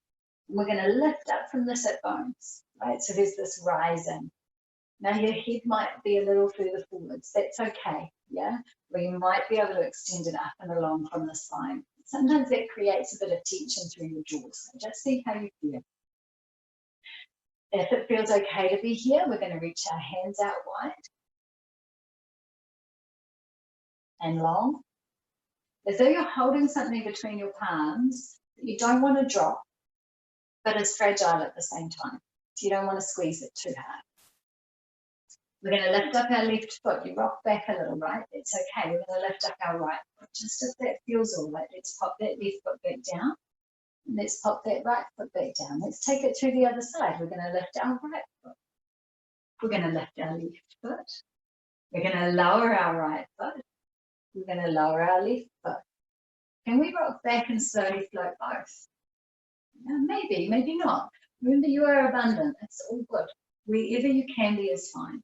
And we're going to lift up from the sit bones, right? So there's this rising. Now your head might be a little further forwards. That's okay, yeah? Or you might be able to extend it up and along from the spine. Sometimes that creates a bit of tension through your jaw. So just see how you feel. If it feels okay to be here, we're going to reach our hands out wide and long. As though you're holding something between your palms that you don't want to drop, but it's fragile at the same time. So you don't want to squeeze it too hard. We're going to lift up our left foot. You rock back a little, right? It's okay. We're going to lift up our right foot. Just if that feels all right, let's pop that left foot back down. And let's pop that right foot back down. Let's take it to the other side. We're going to lift our right foot. We're going to lift our left foot. We're going to lower our right foot. We're going to lower our left foot. Can we rock back and slowly float both? Yeah, maybe, maybe not. Remember, you are abundant. It's all good. Wherever you can be is fine.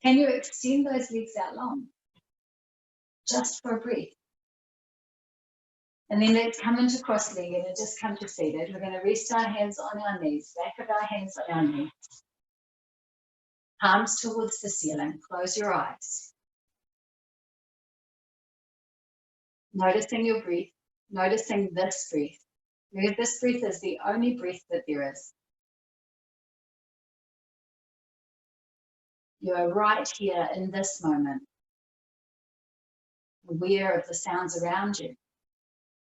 Can you extend those legs out long? Just for a breath. And then let's come into cross-legged and just come to seated. We're going to rest our hands on our knees, back of our hands on our knees. Palms towards the ceiling. Close your eyes. Noticing your breath, noticing this breath. Because this breath is the only breath that there is. You are right here in this moment, aware of the sounds around you,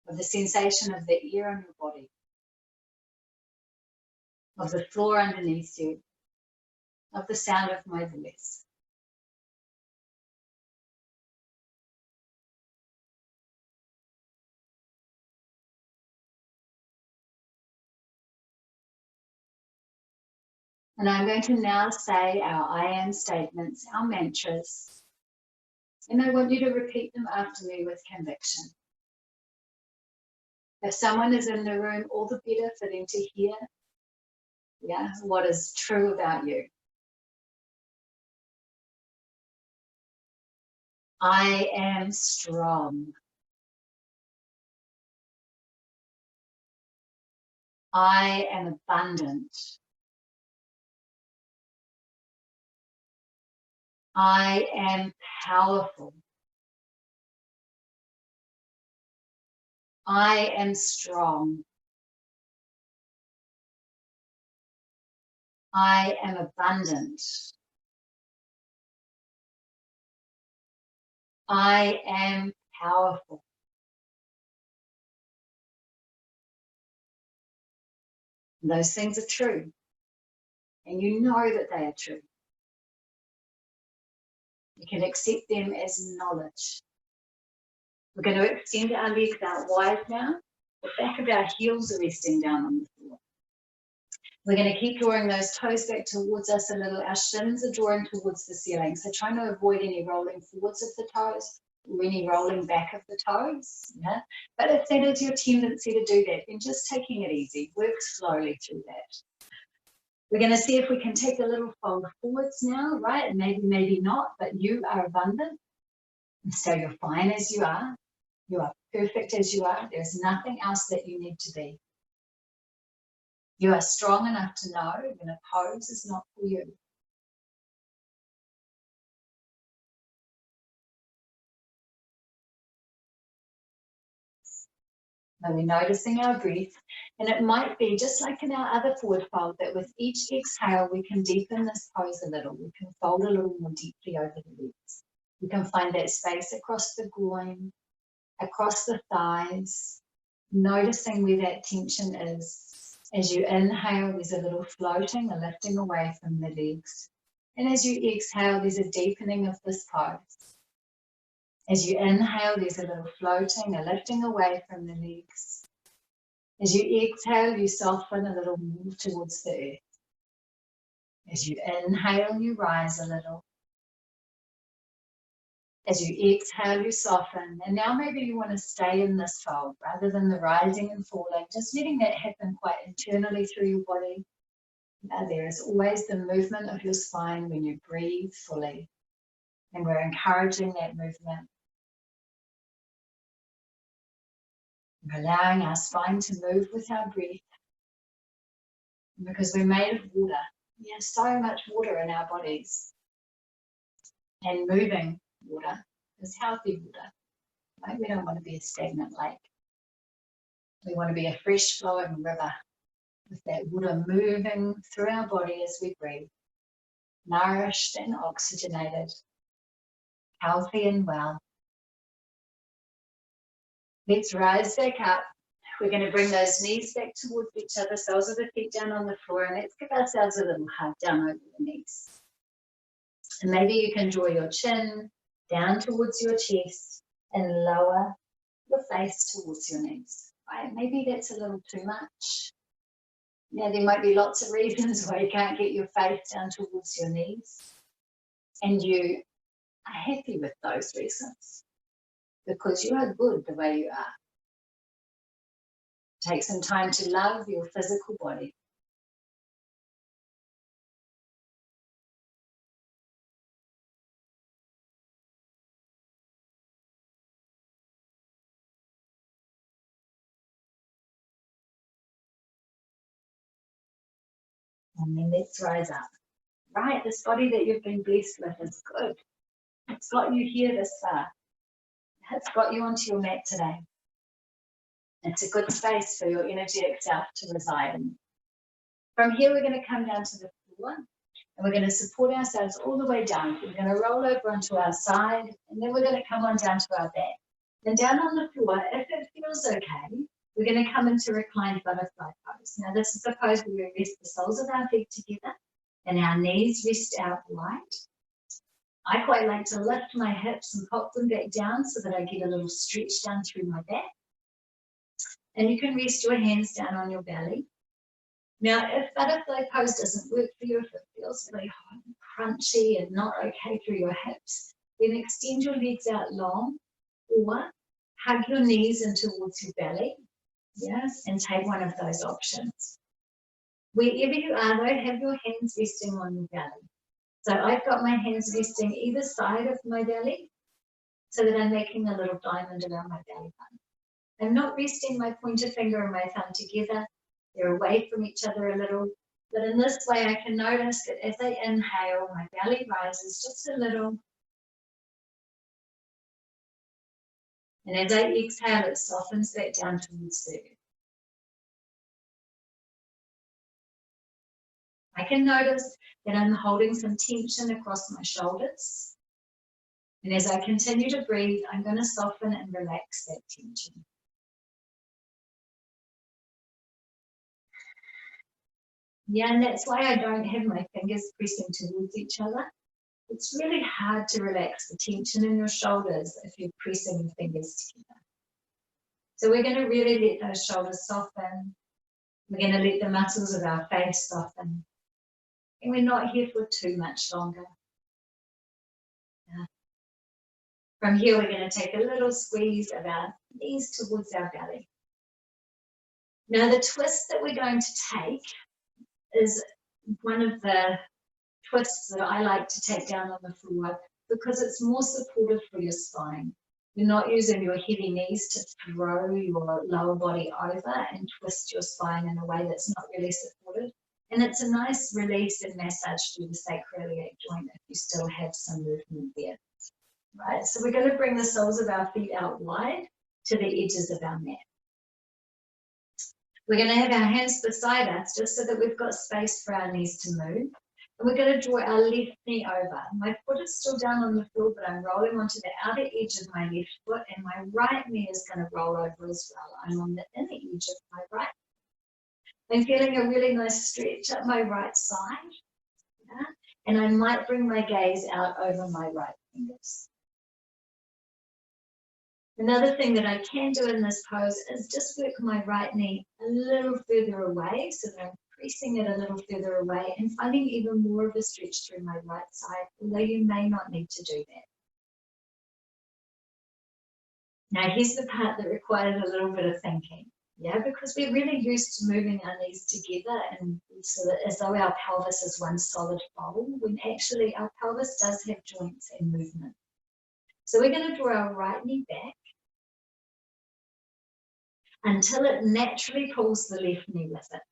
of the sensation of the air on your body, of the floor underneath you, of the sound of my voice. And I'm going to now say our I am statements, our mantras, and I want you to repeat them after me with conviction. If someone is in the room, all the better for them to hear, what is true about you. I am strong. I am abundant. I am powerful. I am strong. I am abundant. I am powerful. And those things are true. And you know that they are true. You can accept them as knowledge. We're going to extend our legs out wide now. The back of our heels are resting down on the floor. We're going to keep drawing those toes back towards us a little. Our shins are drawing towards the ceiling. So trying to avoid any rolling forwards of the toes or any rolling back of the toes. Yeah? But if that is your tendency to do that, then just taking it easy. Work slowly through that. We're going to see if we can take a little fold forwards now, right? Maybe not, but you are abundant. So you're fine as you are. You are perfect as you are. There's nothing else that you need to be. You are strong enough to know when a pose is not for you. Now we're noticing our breath, and it might be just like in our other forward fold that with each exhale we can deepen this pose a little. We can fold a little more deeply over the legs. You can find that space across the groin, across the thighs, noticing where that tension is. As you inhale, there's a little floating, a lifting away from the legs. And as you exhale, there's a deepening of this pose. As you inhale, there's a little floating, a lifting away from the legs. As you exhale, you soften a little more towards the earth. As you inhale, you rise a little. As you exhale, you soften. And now maybe you want to stay in this fold rather than the rising and falling, just letting that happen quite internally through your body. Now, there is always the movement of your spine when you breathe fully. And we're encouraging that movement. We're allowing our spine to move with our breath. And because we're made of water, we have so much water in our bodies. And moving water is healthy water. Right? We don't want to be a stagnant lake. We want to be a fresh flowing river with that water moving through our body as we breathe, nourished and oxygenated, healthy and well. Let's rise back up. We're going to bring those knees back towards each other, soles of the feet down on the floor, and let's give ourselves a little hug down over the knees. And maybe you can draw your chin down towards your chest and lower your face towards your knees. Right? Maybe that's a little too much. Yeah, there might be lots of reasons why you can't get your face down towards your knees. And you are happy with those reasons because you are good the way you are. Take some time to love your physical body. And then let's rise up. Right, this body that you've been blessed with is good. It's got you here this far. It's got you onto your mat today. It's a good space for your energetic self to reside in. From here, we're going to come down to the floor, and we're going to support ourselves all the way down. We're going to roll over onto our side, and then we're going to come on down to our back. Then down on the floor, if it feels okay, we're going to come into reclined butterfly pose. Now, this is the pose where we rest the soles of our feet together, and our knees rest out wide. I quite like to lift my hips and pop them back down so that I get a little stretch down through my back. And you can rest your hands down on your belly. Now, if butterfly pose doesn't work for you, if it feels really hot and crunchy and not okay through your hips, then extend your legs out long or hug your knees in towards your belly, yes, and take one of those options. Wherever you are, though, have your hands resting on your belly. So I've got my hands resting either side of my belly so that I'm making a little diamond around my belly button. I'm not resting my pointer finger and my thumb together. They're away from each other a little. But in this way, I can notice that as I inhale, my belly rises just a little. And as I exhale, it softens back down towards the earth. I can notice that I'm holding some tension across my shoulders. And as I continue to breathe, I'm going to soften and relax that tension. Yeah, and that's why I don't have my fingers pressing towards each other. It's really hard to relax the tension in your shoulders if you're pressing your fingers together. So we're going to really let those shoulders soften. We're going to let the muscles of our face soften. And we're not here for too much longer. Yeah. From here, we're going to take a little squeeze of our knees towards our belly. Now, the twist that we're going to take is one of the twists that I like to take down on the floor because it's more supportive for your spine. You're not using your heavy knees to throw your lower body over and twist your spine in a way that's not really supported. And it's a nice release and massage through the sacroiliac joint if you still have some movement there. Right, so we're going to bring the soles of our feet out wide to the edges of our mat. We're going to have our hands beside us just so that we've got space for our knees to move. And we're going to draw our left knee over. My foot is still down on the floor, but I'm rolling onto the outer edge of my left foot, and my right knee is going to roll over as well. I'm on the inner edge of my right. I'm feeling a really nice stretch up my right side. Yeah? And I might bring my gaze out over my right fingers. Another thing that I can do in this pose is just work my right knee a little further away so that I'm pressing it a little further away and finding even more of a stretch through my right side, although you may not need to do that. Now here's the part that required a little bit of thinking, yeah, because we're really used to moving our knees together and so that as though our pelvis is one solid fold, when actually our pelvis does have joints and movement. So we're going to draw our right knee back until it naturally pulls the left knee with it.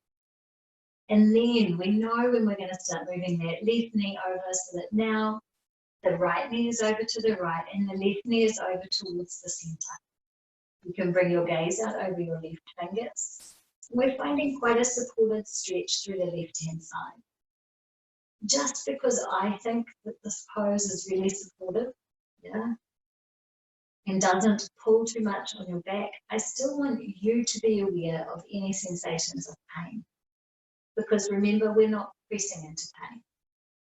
And then we know when we're going to start moving that left knee over so that now the right knee is over to the right and the left knee is over towards the center. You can bring your gaze out over your left fingers. We're finding quite a supported stretch through the left-hand side. Just because I think that this pose is really supportive, yeah, and doesn't pull too much on your back, I still want you to be aware of any sensations of pain. Because remember, we're not pressing into pain.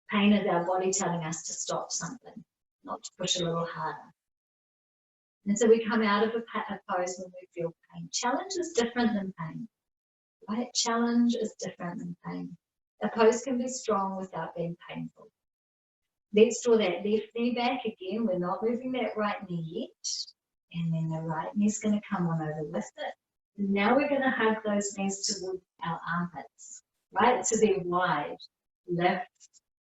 Pain is our body telling us to stop something, not to push a little harder. And so we come out of a pose when we feel pain. Challenge is different than pain, right? Challenge is different than pain. A pose can be strong without being painful. Let's draw that left knee back again. We're not moving that right knee yet. And then the right knee is going to come on over with it. And now we're going to hug those knees towards our armpits, right? So they're wide. Lift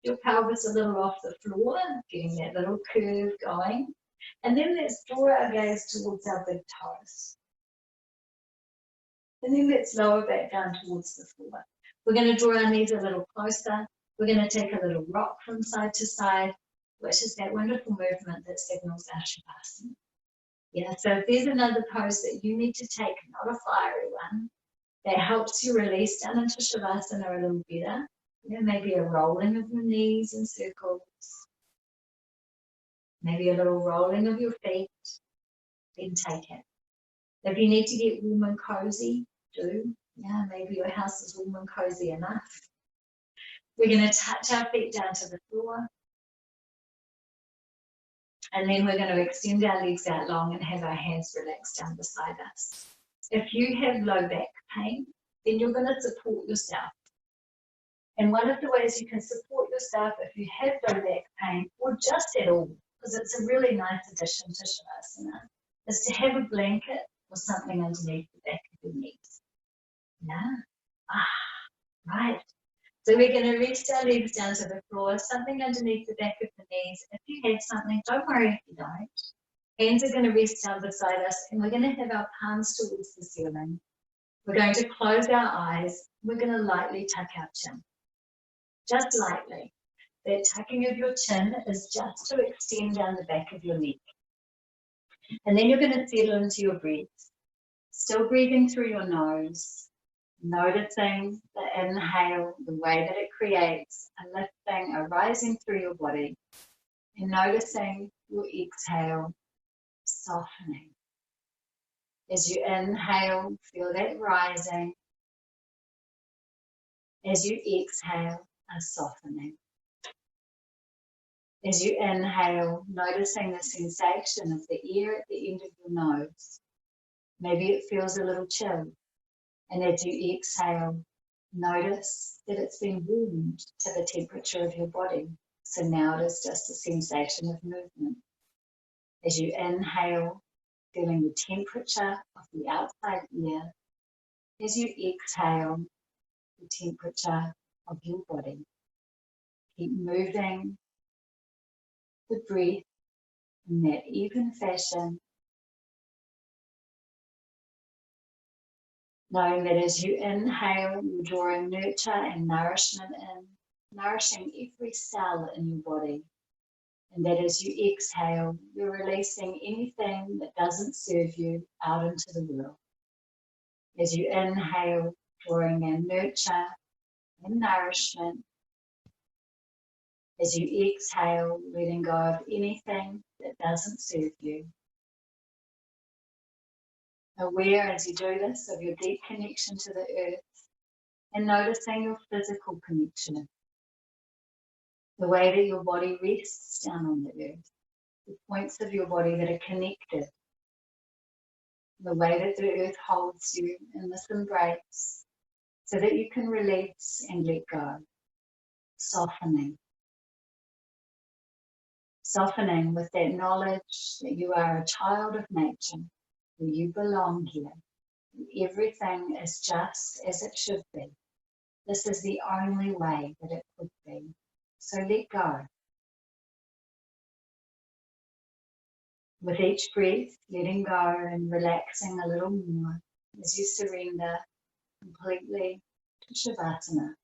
your pelvis a little off the floor, getting that little curve going. And then let's draw our gaze towards our big toes. And then let's lower back down towards the floor. We're going to draw our knees a little closer. We're going to take a little rock from side to side, which is that wonderful movement that signals our Shavasana. Yeah, so if there's another pose that you need to take, not a fiery one, that helps you release down into Shavasana a little better, maybe a rolling of your knees in circles, maybe a little rolling of your feet, then take it. If you need to get warm and cozy, do. Yeah, maybe your house is warm and cozy enough. We're going to touch our feet down to the floor. And then we're going to extend our legs out long and have our hands relaxed down beside us. If you have low back pain, then you're going to support yourself. And one of the ways you can support yourself if you have low back pain, or just at all, because it's a really nice addition to Shavasana, is to have a blanket or something underneath the back of your knees. Yeah? Right. So we're going to rest our legs down to the floor, something underneath the back of the knees. If you have something, don't worry if you don't. Hands are going to rest down beside us, and we're going to have our palms towards the ceiling. We're going to close our eyes. We're going to lightly tuck our chin. Just lightly. That tucking of your chin is just to extend down the back of your neck. And then you're going to settle into your breath. Still breathing through your nose. Noticing the inhale, the way that it creates a lifting, a rising through your body. And noticing your exhale, softening. As you inhale, feel that rising. As you exhale, a softening. As you inhale, noticing the sensation of the air at the end of your nose. Maybe it feels a little chill. And as you exhale, notice that it's been warmed to the temperature of your body. So now it is just a sensation of movement. As you inhale, feeling the temperature of the outside air. As you exhale, the temperature of your body. Keep moving the breath in that even fashion. Knowing that as you inhale, you're drawing nurture and nourishment in, nourishing every cell in your body. And that as you exhale, you're releasing anything that doesn't serve you out into the world. As you inhale, drawing in nurture and nourishment. As you exhale, letting go of anything that doesn't serve you. Aware as you do this of your deep connection to the earth and noticing your physical connection. The way that your body rests down on the earth. The points of your body that are connected. The way that the earth holds you in this embrace so that you can release and let go. Softening. Softening with that knowledge that you are a child of nature. You belong here. Everything is just as it should be. This is the only way that it could be. So let go. With each breath, letting go and relaxing a little more as you surrender completely to Shavasana.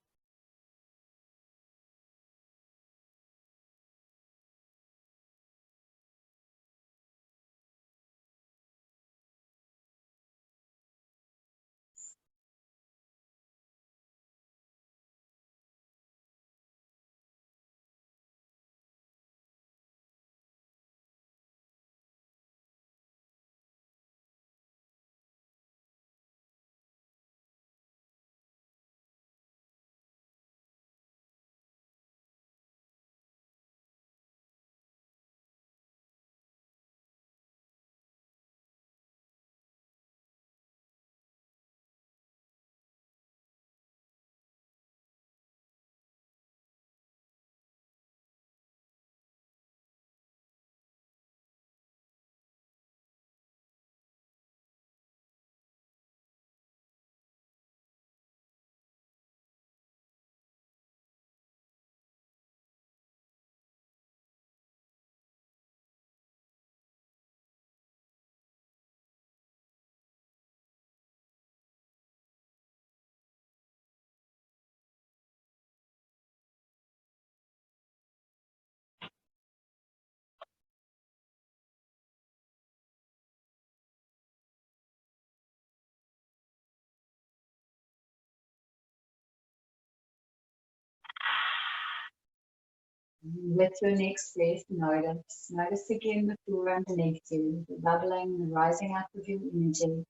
With your next breath, notice again the floor underneath you, the bubbling, the rising up of your energy,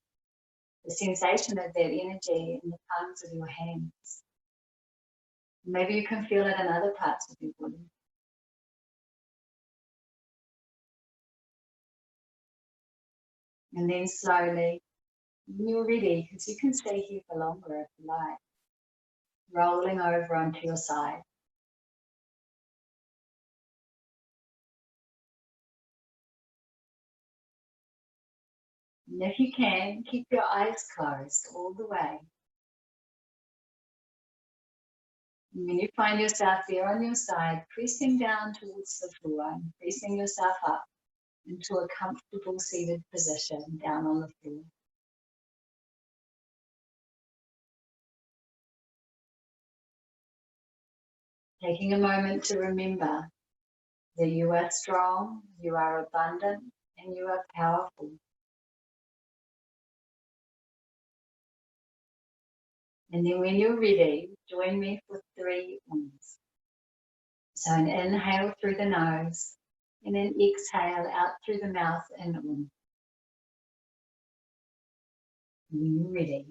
the sensation of that energy in the palms of your hands. Maybe you can feel it in other parts of your body. And then slowly, when you're ready, because you can stay here for longer if you like, rolling over onto your side. And if you can, keep your eyes closed all the way. And when you find yourself there on your side, pressing down towards the floor and pressing yourself up into a comfortable seated position down on the floor. Taking a moment to remember that you are strong, you are abundant, and you are powerful. And then when you're ready, join me for 3 ums. So an inhale through the nose, and an exhale out through the mouth and when you're ready.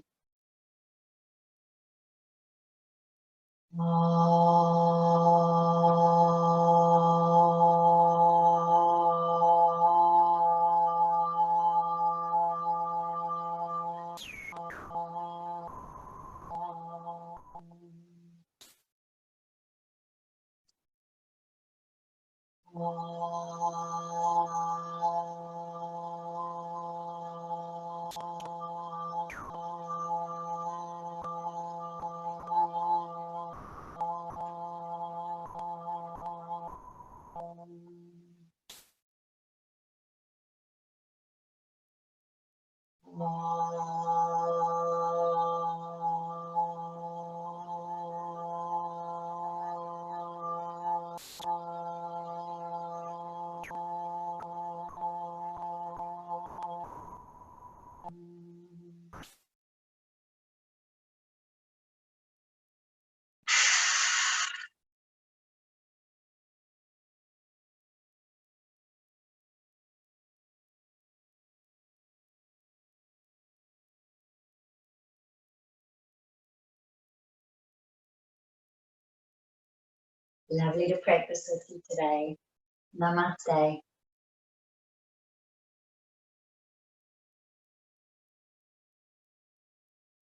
Lovely to practice with you today. Namaste.